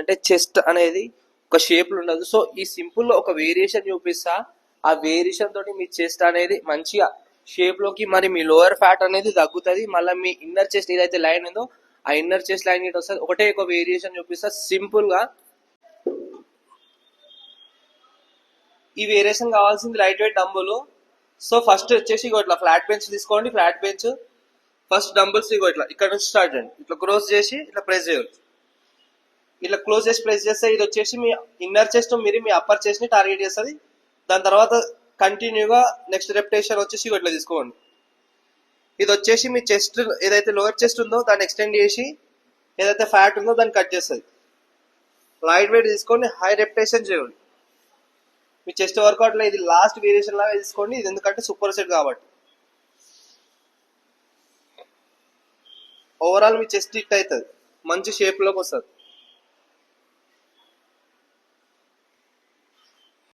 అంటే చెస్ట్ అనేది ఒక షేప్లో ఉండదు. సో ఈ సింపుల్ ఒక వేరియేషన్ చూపిస్తా, ఆ వేరియేషన్ తోటి మీ చెస్ట్ అనేది మంచిగా షేప్ లోకి, మరి మీ లోయర్ ఫ్యాట్ అనేది తగ్గుతుంది. మళ్ళీ మీ ఇన్నర్ చెస్ట్ ఏదైతే లైన్ ఉందో ఆ ఇన్నర్ చెస్ట్ లైన్ ఇటు వస్తుంది. ఒకటే ఒక వేరియేషన్ చూపిస్తా సింపుల్ గా. ఈ వేరియేషన్ కావాల్సింది light weight dumbbell. So first వచ్చేసి ఇట్లా ఫ్లాట్ బెంచ్ తీసుకోండి. ఫ్లాట్ బెంచ్ ఫస్ట్ డంబుల్స్ ఇట్లా ఇక్కడ నుంచి స్టార్ట్ చేయండి. ఇట్లా క్లోజ్ చేసి ఇట్లా ప్రెస్ చేయాలి. ఇట్లా క్లోజ్ చేసి ప్రెస్ చేస్తే ఇది వచ్చేసి మీ ఇన్నర్ చెస్ట్, మీరు మీ అప్పర్ చెస్ట్ ని టార్గెట్ చేస్తుంది. దాని తర్వాత కంటిన్యూగా నెక్స్ట్ రెప్టేషన్ వచ్చేసి ఇట్లా తీసుకోండి. ఇది వచ్చేసి మీ చెస్ట్ ఏదైతే లోయర్ చెస్ట్ ఉందో దాన్ని ఎక్స్టెండ్ చేసి ఏదైతే ఫ్యాట్ ఉందో దాన్ని కట్ చేస్తుంది. లైట్ వెయిట్ తీసుకోండి, హై రెప్టేషన్ చేయండి. మీ చెస్ట్ వర్కౌట్ లో ఇది లాస్ట్ వేరియేషన్ లాగా తీసుకోండి, ఇది ఎందుకంటే సూపర్ సెట్ కాబట్టి. ఓవరాల్ మీ చెస్ట్ ఇట్ అవుతుంది, మంచి షేప్ లోకి వస్తుంది.